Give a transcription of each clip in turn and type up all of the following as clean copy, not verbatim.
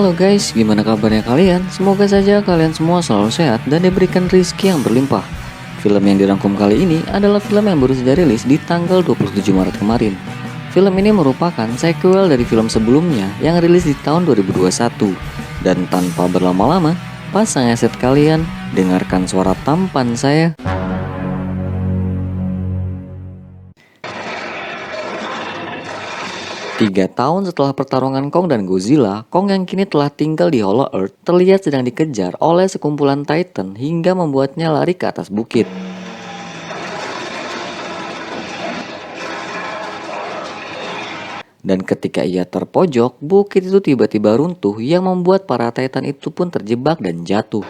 Halo guys, gimana kabarnya kalian? Semoga saja kalian semua selalu sehat dan diberikan rezeki yang berlimpah. Film yang dirangkum kali ini adalah film yang baru saja rilis di tanggal 27 Maret kemarin. Film ini merupakan sequel dari film sebelumnya yang rilis di tahun 2021. Dan tanpa berlama-lama, pasang headset kalian, dengarkan suara tampan saya. 3 tahun setelah pertarungan Kong dan Godzilla, Kong yang kini telah tinggal di Hollow Earth terlihat sedang dikejar oleh sekumpulan Titan hingga membuatnya lari ke atas bukit. Dan ketika ia terpojok, bukit itu tiba-tiba runtuh yang membuat para Titan itu pun terjebak dan jatuh.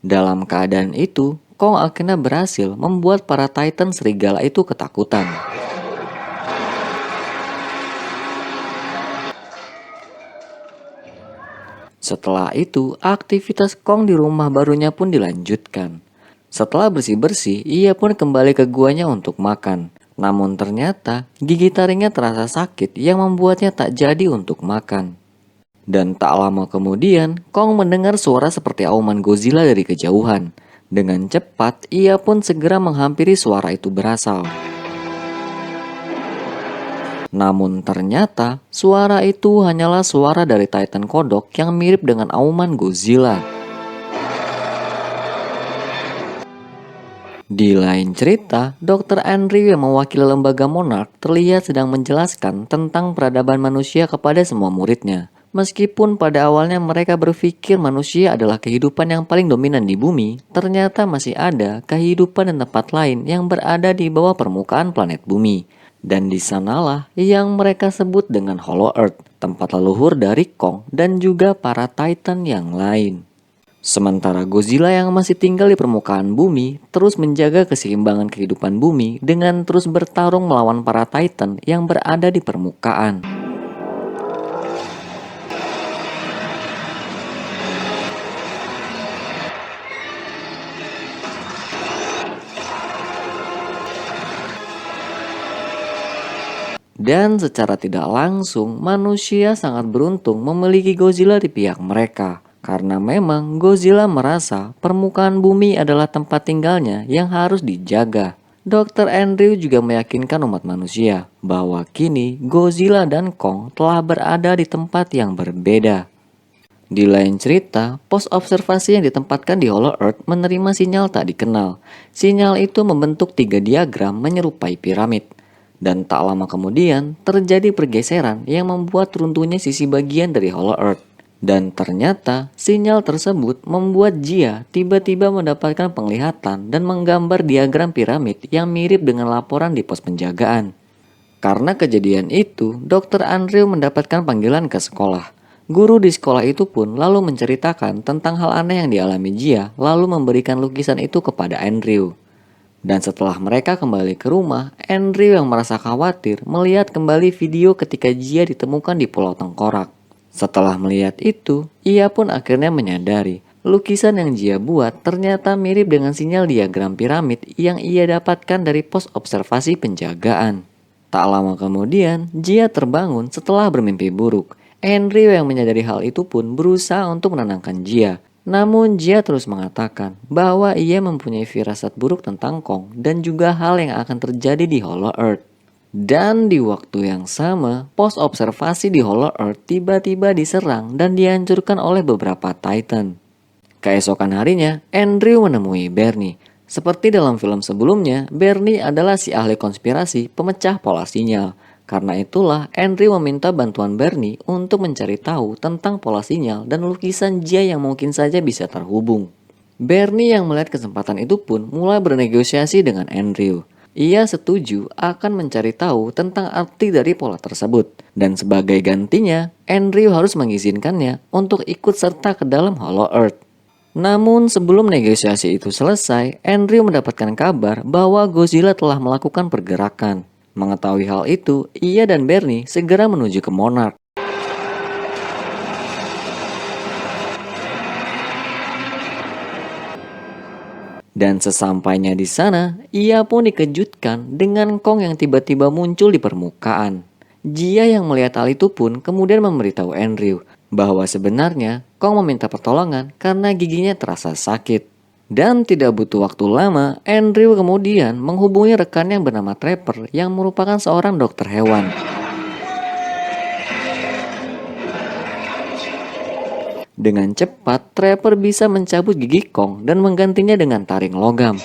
Dalam keadaan itu, Kong akhirnya berhasil membuat para Titan serigala itu ketakutan. Setelah itu, aktivitas Kong di rumah barunya pun dilanjutkan. Setelah bersih-bersih, ia pun kembali ke guanya untuk makan. Namun ternyata, gigi taringnya terasa sakit yang membuatnya tak jadi untuk makan. Dan tak lama kemudian, Kong mendengar suara seperti auman Godzilla dari kejauhan. Dengan cepat, ia pun segera menghampiri suara itu berasal. Namun ternyata, suara itu hanyalah suara dari Titan kodok yang mirip dengan auman Godzilla. Di lain cerita, Dr. Andrew yang mewakili lembaga Monarch terlihat sedang menjelaskan tentang peradaban manusia kepada semua muridnya. Meskipun pada awalnya mereka berpikir manusia adalah kehidupan yang paling dominan di bumi, ternyata masih ada kehidupan dan tempat lain yang berada di bawah permukaan planet bumi. Dan di sanalah yang mereka sebut dengan Hollow Earth, tempat leluhur dari Kong dan juga para Titan yang lain. Sementara Godzilla yang masih tinggal di permukaan bumi terus menjaga keseimbangan kehidupan bumi dengan terus bertarung melawan para Titan yang berada di permukaan. Dan secara tidak langsung, manusia sangat beruntung memiliki Godzilla di pihak mereka. Karena memang Godzilla merasa permukaan bumi adalah tempat tinggalnya yang harus dijaga. Dr. Andrew juga meyakinkan umat manusia bahwa kini Godzilla dan Kong telah berada di tempat yang berbeda. Di lain cerita, pos observasi yang ditempatkan di Hollow Earth menerima sinyal tak dikenal. Sinyal itu membentuk 3 diagram menyerupai piramid. Dan tak lama kemudian terjadi pergeseran yang membuat runtuhnya sisi bagian dari Hollow Earth. Dan ternyata sinyal tersebut membuat Jia tiba-tiba mendapatkan penglihatan dan menggambar diagram piramid yang mirip dengan laporan di pos penjagaan. Karena kejadian itu, Dr. Andrew mendapatkan panggilan ke sekolah. Guru di sekolah itu pun lalu menceritakan tentang hal aneh yang dialami Jia, lalu memberikan lukisan itu kepada Andrew. Dan setelah mereka kembali ke rumah, Andrew yang merasa khawatir melihat kembali video ketika Jia ditemukan di Pulau Tengkorak. Setelah melihat itu, ia pun akhirnya menyadari lukisan yang Jia buat ternyata mirip dengan sinyal diagram piramid yang ia dapatkan dari pos observasi penjagaan. Tak lama kemudian, Jia terbangun setelah bermimpi buruk. Andrew yang menyadari hal itu pun berusaha untuk menenangkan Jia. Namun Jia terus mengatakan bahwa ia mempunyai firasat buruk tentang Kong dan juga hal yang akan terjadi di Hollow Earth. Dan di waktu yang sama, pos observasi di Hollow Earth tiba-tiba diserang dan dihancurkan oleh beberapa Titan. Keesokan harinya, Andrew menemui Bernie. Seperti dalam film sebelumnya, Bernie adalah si ahli konspirasi pemecah pola sinyal. Karena itulah Andrew meminta bantuan Bernie untuk mencari tahu tentang pola sinyal dan lukisan Jia yang mungkin saja bisa terhubung. Bernie yang melihat kesempatan itu pun mulai bernegosiasi dengan Andrew. Ia setuju akan mencari tahu tentang arti dari pola tersebut. Dan sebagai gantinya, Andrew harus mengizinkannya untuk ikut serta ke dalam Hollow Earth. Namun sebelum negosiasi itu selesai, Andrew mendapatkan kabar bahwa Godzilla telah melakukan pergerakan. Mengetahui hal itu, ia dan Bernie segera menuju ke Monarch. Dan sesampainya di sana, ia pun dikejutkan dengan Kong yang tiba-tiba muncul di permukaan. Jia yang melihat hal itu pun kemudian memberitahu Andrew bahwa sebenarnya Kong meminta pertolongan karena giginya terasa sakit. Dan tidak butuh waktu lama, Andrew kemudian menghubungi rekannya yang bernama Trapper yang merupakan seorang dokter hewan. Dengan cepat, Trapper bisa mencabut gigi Kong dan menggantinya dengan taring logam.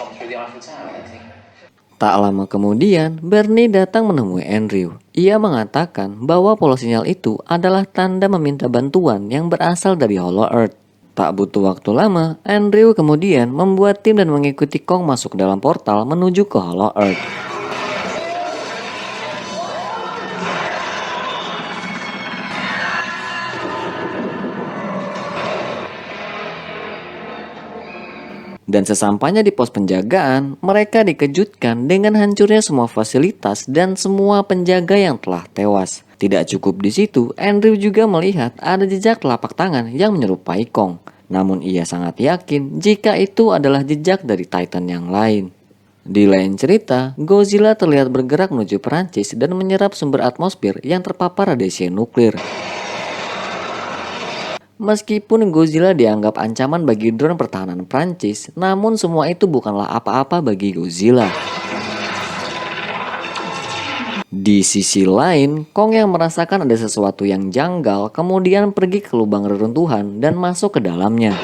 Tak lama kemudian, Bernie datang menemui Andrew. Ia mengatakan bahwa pola sinyal itu adalah tanda meminta bantuan yang berasal dari Hollow Earth. Tak butuh waktu lama, Andrew kemudian membuat tim dan mengikuti Kong masuk dalam portal menuju ke Hollow Earth. Dan sesampainya di pos penjagaan, mereka dikejutkan dengan hancurnya semua fasilitas dan semua penjaga yang telah tewas. Tidak cukup di situ, Andrew juga melihat ada jejak telapak tangan yang menyerupai Kong. Namun ia sangat yakin jika itu adalah jejak dari Titan yang lain. Di lain cerita, Godzilla terlihat bergerak menuju Perancis dan menyerap sumber atmosfer yang terpapar radiasi nuklir. Meskipun Godzilla dianggap ancaman bagi drone pertahanan Prancis, namun semua itu bukanlah apa-apa bagi Godzilla. Di sisi lain, Kong yang merasakan ada sesuatu yang janggal kemudian pergi ke lubang reruntuhan dan masuk ke dalamnya.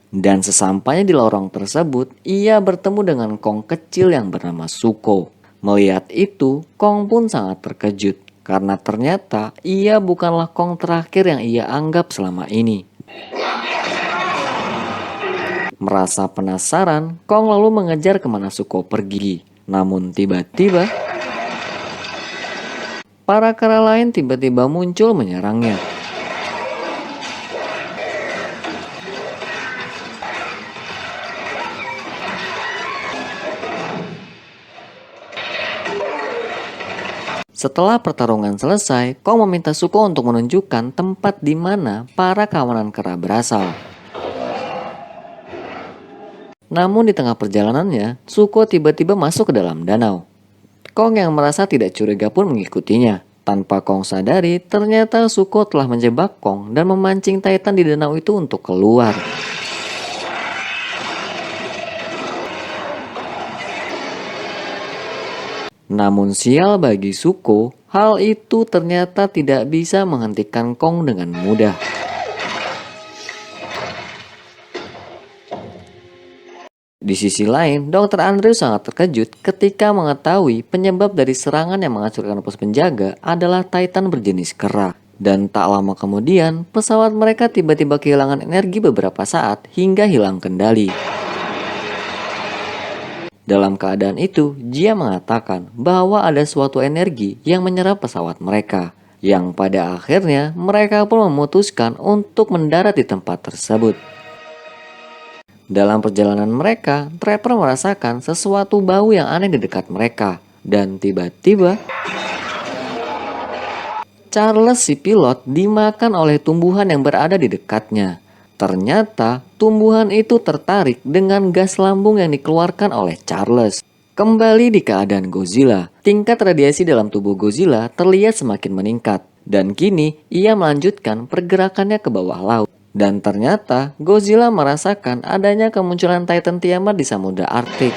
Dan sesampainya di lorong tersebut, ia bertemu dengan Kong kecil yang bernama Zuko. Melihat itu, Kong pun sangat terkejut. Karena ternyata ia bukanlah Kong terakhir yang ia anggap selama ini. Merasa penasaran, Kong lalu mengejar kemana Zuko pergi. Namun tiba-tiba, para kera lain tiba-tiba muncul menyerangnya. Setelah pertarungan selesai, Kong meminta Zuko untuk menunjukkan tempat di mana para kawanan kera berasal. Namun di tengah perjalanannya, Zuko tiba-tiba masuk ke dalam danau. Kong yang merasa tidak curiga pun mengikutinya. Tanpa Kong sadari, ternyata Zuko telah menjebak Kong dan memancing Titan di danau itu untuk keluar. Namun sial bagi Zuko, hal itu ternyata tidak bisa menghentikan Kong dengan mudah. Di sisi lain, Dr. Andrew sangat terkejut ketika mengetahui penyebab dari serangan yang menghancurkan pos penjaga adalah Titan berjenis kera. Dan tak lama kemudian, pesawat mereka tiba-tiba kehilangan energi beberapa saat hingga hilang kendali. Dalam keadaan itu, Jia mengatakan bahwa ada suatu energi yang menyerap pesawat mereka. Yang pada akhirnya mereka pun memutuskan untuk mendarat di tempat tersebut. Dalam perjalanan mereka, Trapper merasakan sesuatu bau yang aneh di dekat mereka. Dan tiba-tiba, Charles si pilot dimakan oleh tumbuhan yang berada di dekatnya. Ternyata, tumbuhan itu tertarik dengan gas lambung yang dikeluarkan oleh Charles. Kembali di keadaan Godzilla, tingkat radiasi dalam tubuh Godzilla terlihat semakin meningkat. Dan kini, ia melanjutkan pergerakannya ke bawah laut. Dan ternyata Godzilla merasakan adanya kemunculan Titan Tiamat di Samudra Arktik.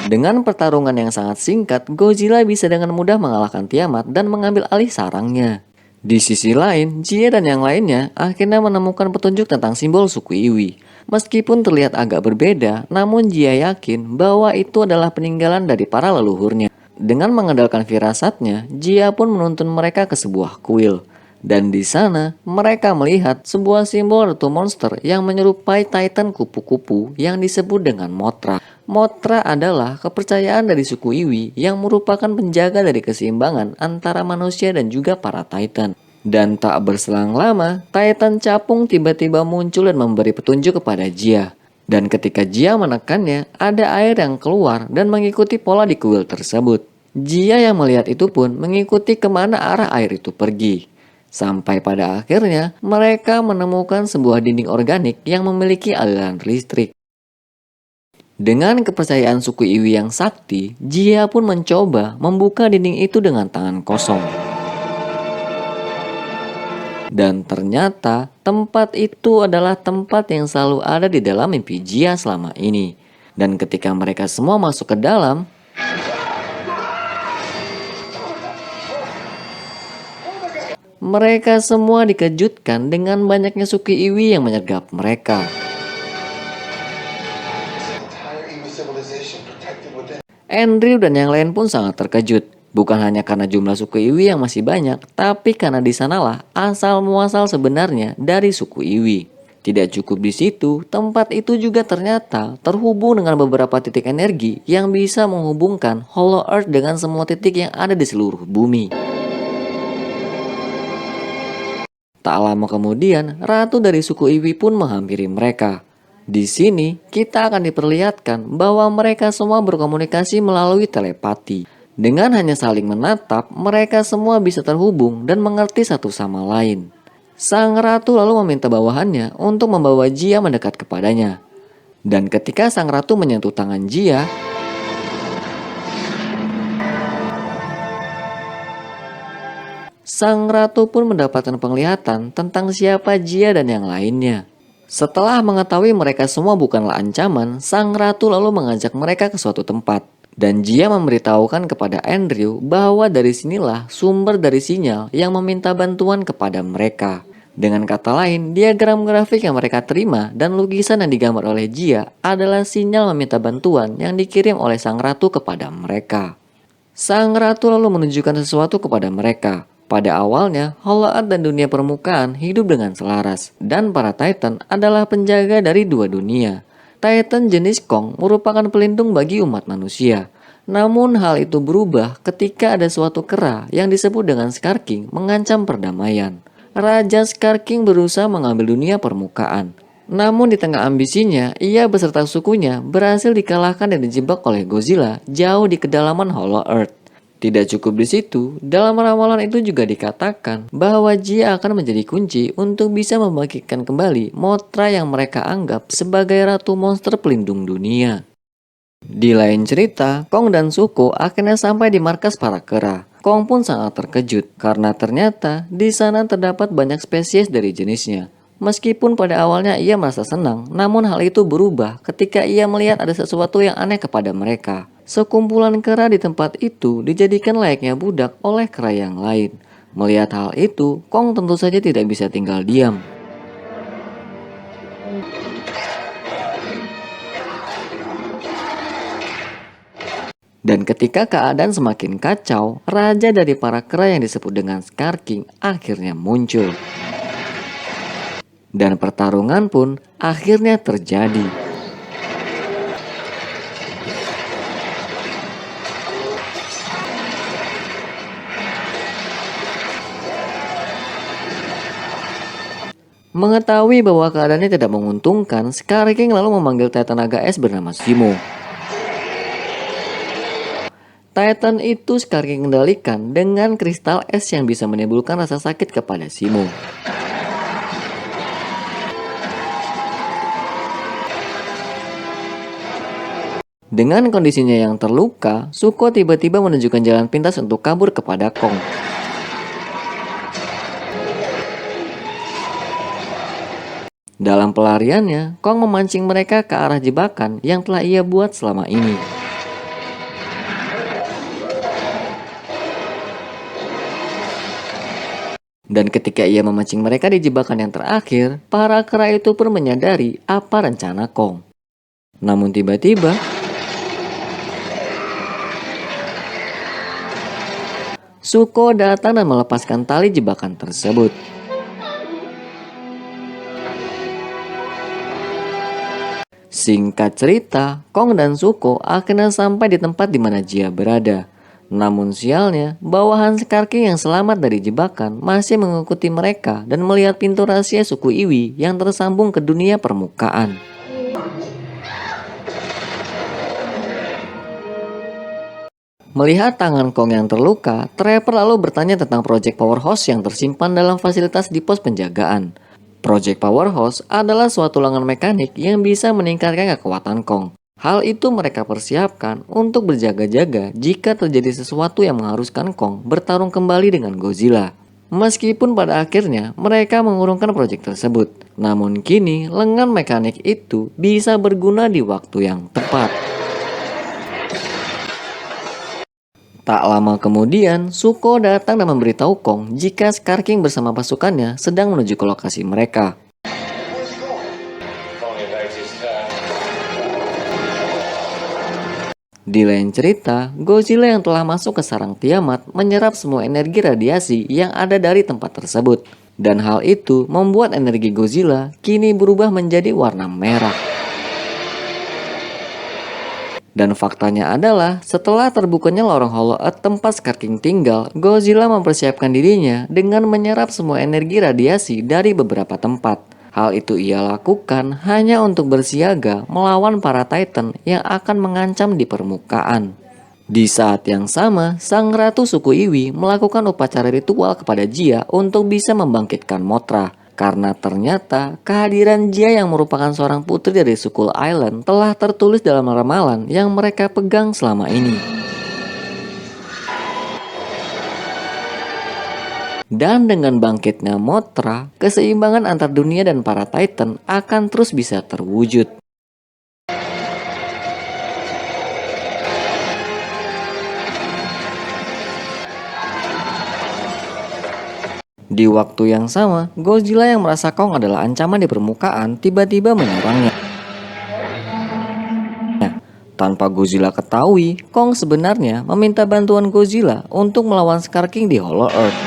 Dengan pertarungan yang sangat singkat, Godzilla bisa dengan mudah mengalahkan Tiamat dan mengambil alih sarangnya. Di sisi lain, Jie dan yang lainnya akhirnya menemukan petunjuk tentang simbol suku Iwi. Meskipun terlihat agak berbeda, namun Jie yakin bahwa itu adalah peninggalan dari para leluhurnya. Dengan mengandalkan firasatnya, Jie pun menuntun mereka ke sebuah kuil. Dan di sana, mereka melihat sebuah simbol Ratu Monster yang menyerupai Titan kupu-kupu yang disebut dengan Mothra. Mothra adalah kepercayaan dari suku Iwi yang merupakan penjaga dari keseimbangan antara manusia dan juga para Titan. Dan tak berselang lama, Titan capung tiba-tiba muncul dan memberi petunjuk kepada Jia. Dan ketika Jia menekannya, ada air yang keluar dan mengikuti pola di kuil tersebut. Jia yang melihat itu pun mengikuti kemana arah air itu pergi. Sampai pada akhirnya, mereka menemukan sebuah dinding organik yang memiliki aliran listrik. Dengan kepercayaan suku Iwi yang sakti, Jia pun mencoba membuka dinding itu dengan tangan kosong. Dan ternyata tempat itu adalah tempat yang selalu ada di dalam mimpi Jia selama ini. Dan ketika mereka semua masuk ke dalam, mereka semua dikejutkan dengan banyaknya suku Iwi yang menyergap mereka. Andrew dan yang lain pun sangat terkejut. Bukan hanya karena jumlah suku Iwi yang masih banyak, tapi karena di sanalah asal-muasal sebenarnya dari suku Iwi. Tidak cukup di situ, tempat itu juga ternyata terhubung dengan beberapa titik energi yang bisa menghubungkan Hollow Earth dengan semua titik yang ada di seluruh bumi. Tak lama kemudian, ratu dari suku Iwi pun menghampiri mereka. Di sini, kita akan diperlihatkan bahwa mereka semua berkomunikasi melalui telepati. Dengan hanya saling menatap, mereka semua bisa terhubung dan mengerti satu sama lain. Sang ratu lalu meminta bawahannya untuk membawa Jia mendekat kepadanya. Dan ketika sang ratu menyentuh tangan Jia, sang ratu pun mendapatkan penglihatan tentang siapa Jia dan yang lainnya. Setelah mengetahui mereka semua bukanlah ancaman, sang ratu lalu mengajak mereka ke suatu tempat. Dan Jia memberitahukan kepada Andrew bahwa dari sinilah sumber dari sinyal yang meminta bantuan kepada mereka. Dengan kata lain, diagram grafik yang mereka terima dan lukisan yang digambar oleh Jia adalah sinyal meminta bantuan yang dikirim oleh sang ratu kepada mereka. Sang ratu lalu menunjukkan sesuatu kepada mereka. Pada awalnya, Hollow Earth dan dunia permukaan hidup dengan selaras, dan para Titan adalah penjaga dari dua dunia. Titan jenis Kong merupakan pelindung bagi umat manusia. Namun hal itu berubah ketika ada suatu kera yang disebut dengan Scar King mengancam perdamaian. Raja Scar King berusaha mengambil dunia permukaan. Namun di tengah ambisinya, ia beserta sukunya berhasil dikalahkan dan dijebak oleh Godzilla jauh di kedalaman Hollow Earth. Tidak cukup di situ, dalam ramalan itu juga dikatakan bahwa Jia akan menjadi kunci untuk bisa membangkitkan kembali Mothra yang mereka anggap sebagai ratu monster pelindung dunia. Di lain cerita, Kong dan Zuko akhirnya sampai di markas para kera. Kong pun sangat terkejut karena ternyata di sana terdapat banyak spesies dari jenisnya. Meskipun pada awalnya ia merasa senang, namun hal itu berubah ketika ia melihat ada sesuatu yang aneh kepada mereka. Sekumpulan kera di tempat itu dijadikan layaknya budak oleh kera yang lain. Melihat hal itu, Kong tentu saja tidak bisa tinggal diam. Dan ketika keadaan semakin kacau, raja dari para kera yang disebut dengan Scar King akhirnya muncul. Dan pertarungan pun akhirnya terjadi. Mengetahui bahwa keadaannya tidak menguntungkan, Scar King lalu memanggil Titan naga es bernama Zemo. Titan itu Scar King kendalikan dengan kristal es yang bisa menimbulkan rasa sakit kepada Zemo. Dengan kondisinya yang terluka, Zuko tiba-tiba menunjukkan jalan pintas untuk kabur kepada Kong. Dalam pelariannya, Kong memancing mereka ke arah jebakan yang telah ia buat selama ini. Dan ketika ia memancing mereka di jebakan yang terakhir, para kera itu pun menyadari apa rencana Kong. Namun tiba-tiba, Zuko datang dan melepaskan tali jebakan tersebut. Singkat cerita, Kong dan Zuko akhirnya sampai di tempat di mana Jia berada. Namun sialnya, bawahan Scar King yang selamat dari jebakan masih mengikuti mereka dan melihat pintu rahasia suku Iwi yang tersambung ke dunia permukaan. Melihat tangan Kong yang terluka, Trapper lalu bertanya tentang Project Powerhouse yang tersimpan dalam fasilitas di pos penjagaan. Project Powerhouse adalah suatu lengan mekanik yang bisa meningkatkan kekuatan Kong. Hal itu mereka persiapkan untuk berjaga-jaga jika terjadi sesuatu yang mengharuskan Kong bertarung kembali dengan Godzilla. Meskipun pada akhirnya mereka mengurungkan proyek tersebut, namun kini lengan mekanik itu bisa berguna di waktu yang tepat. Tak lama kemudian, Zuko datang dan memberitahu Kong jika Scar King bersama pasukannya sedang menuju ke lokasi mereka. Di lain cerita, Godzilla yang telah masuk ke sarang Tiamat menyerap semua energi radiasi yang ada dari tempat tersebut. Dan hal itu membuat energi Godzilla kini berubah menjadi warna merah. Dan faktanya adalah, setelah terbukanya lorong Hollow Earth tempat Scar King tinggal, Godzilla mempersiapkan dirinya dengan menyerap semua energi radiasi dari beberapa tempat. Hal itu ia lakukan hanya untuk bersiaga melawan para Titan yang akan mengancam di permukaan. Di saat yang sama, sang ratu suku Iwi melakukan upacara ritual kepada Jia untuk bisa membangkitkan Mothra. Karena ternyata kehadiran Jia yang merupakan seorang putri dari suku Island telah tertulis dalam ramalan yang mereka pegang selama ini. Dan dengan bangkitnya Mothra, keseimbangan antar dunia dan para Titan akan terus bisa terwujud. Di waktu yang sama, Godzilla yang merasa Kong adalah ancaman di permukaan tiba-tiba menyerangnya. Tanpa Godzilla ketahui, Kong sebenarnya meminta bantuan Godzilla untuk melawan Scar King di Hollow Earth.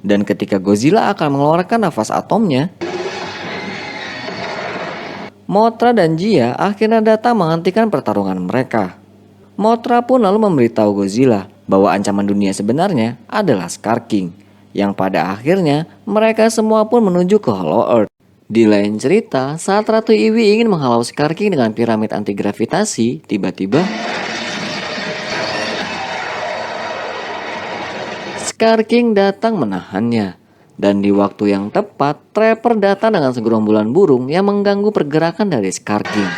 Dan ketika Godzilla akan mengeluarkan nafas atomnya, Mothra dan Jia akhirnya datang menghentikan pertarungan mereka. Mothra pun lalu memberitahu Godzilla bahwa ancaman dunia sebenarnya adalah Scar King, yang pada akhirnya mereka semua pun menuju ke Hollow Earth. Di lain cerita, saat Ratu Iwi ingin menghalau Scar King dengan piramid anti-gravitasi, tiba-tiba Scar King datang menahannya. Dan di waktu yang tepat, Trapper datang dengan segerombolan burung yang mengganggu pergerakan dari Scar King.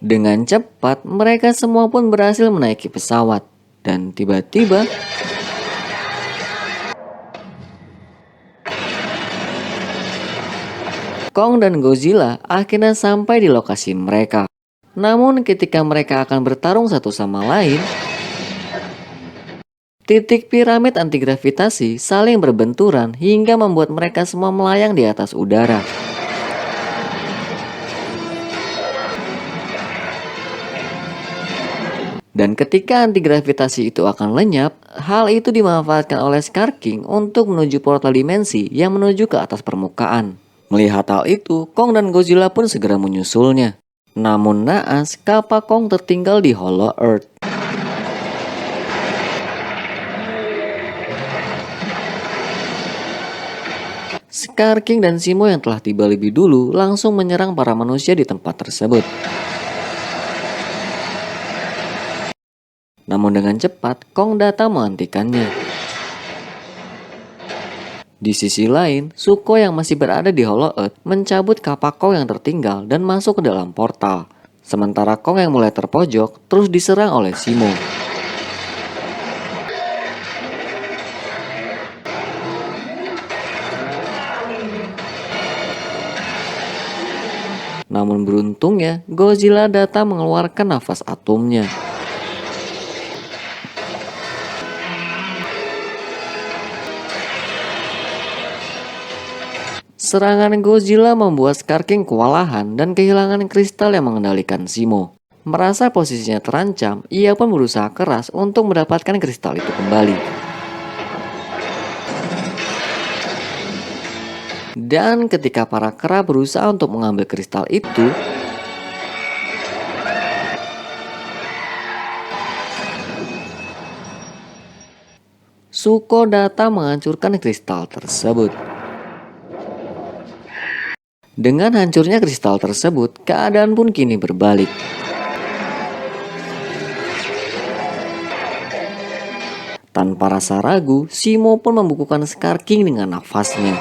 Dengan cepat, mereka semua pun berhasil menaiki pesawat. Dan tiba-tiba, Kong dan Godzilla akhirnya sampai di lokasi mereka. Namun ketika mereka akan bertarung satu sama lain, titik piramid antigravitasi saling berbenturan hingga membuat mereka semua melayang di atas udara. Dan ketika antigravitasi itu akan lenyap, hal itu dimanfaatkan oleh Scar King untuk menuju portal dimensi yang menuju ke atas permukaan. Melihat hal itu, Kong dan Godzilla pun segera menyusulnya. Namun naas, kapal Kong tertinggal di Hollow Earth. Scar King dan Zemo yang telah tiba lebih dulu langsung menyerang para manusia di tempat tersebut. Namun dengan cepat, Kong datang menghentikannya. Di sisi lain, Zuko yang masih berada di Hollow Earth mencabut kapak Kong yang tertinggal dan masuk ke dalam portal. Sementara Kong yang mulai terpojok terus diserang oleh Zemo. Namun beruntungnya, Godzilla datang mengeluarkan nafas atomnya. Serangan Godzilla membuat Scar King kewalahan dan kehilangan kristal yang mengendalikan Zemo. Merasa posisinya terancam, ia pun berusaha keras untuk mendapatkan kristal itu kembali. Dan ketika para kera berusaha untuk mengambil kristal itu, Zuko datang menghancurkan kristal tersebut. Dengan hancurnya kristal tersebut, keadaan pun kini berbalik. Tanpa rasa ragu, Simo pun membukukan Scar King dengan nafasnya.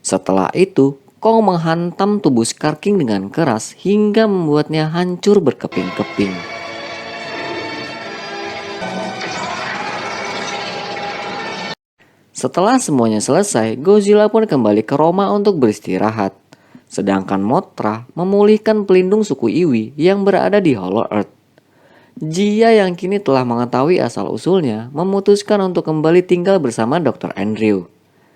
Setelah itu, Kong menghantam tubuh Scar King dengan keras hingga membuatnya hancur berkeping-keping. Setelah semuanya selesai, Godzilla pun kembali ke Roma untuk beristirahat. Sedangkan Mothra memulihkan pelindung suku Iwi yang berada di Hollow Earth. Jia yang kini telah mengetahui asal-usulnya memutuskan untuk kembali tinggal bersama Dr. Andrew.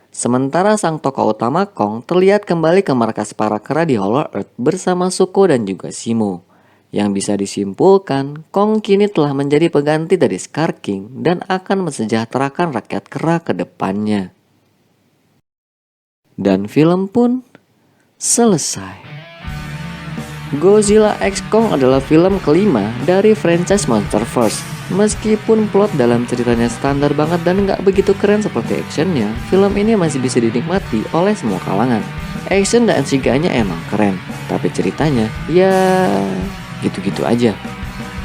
Sementara sang tokoh utama Kong terlihat kembali ke markas para kera di Hollow Earth bersama Zuko dan juga Simo. Yang bisa disimpulkan, Kong kini telah menjadi pengganti dari Scar King dan akan mensejahterakan rakyat kera ke depannya. Dan film pun selesai. Godzilla x Kong adalah film kelima dari franchise Monsterverse. Meskipun plot dalam ceritanya standar banget dan nggak begitu keren seperti actionnya, film ini masih bisa dinikmati oleh semua kalangan. Action dan CGI-nya emang keren, tapi ceritanya ya gitu-gitu aja.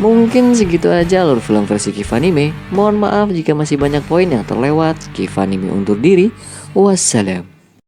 Mungkin segitu aja alur film versi Kivanime. Mohon maaf jika masih banyak poin yang terlewat. Kivanime undur diri. Wassalam.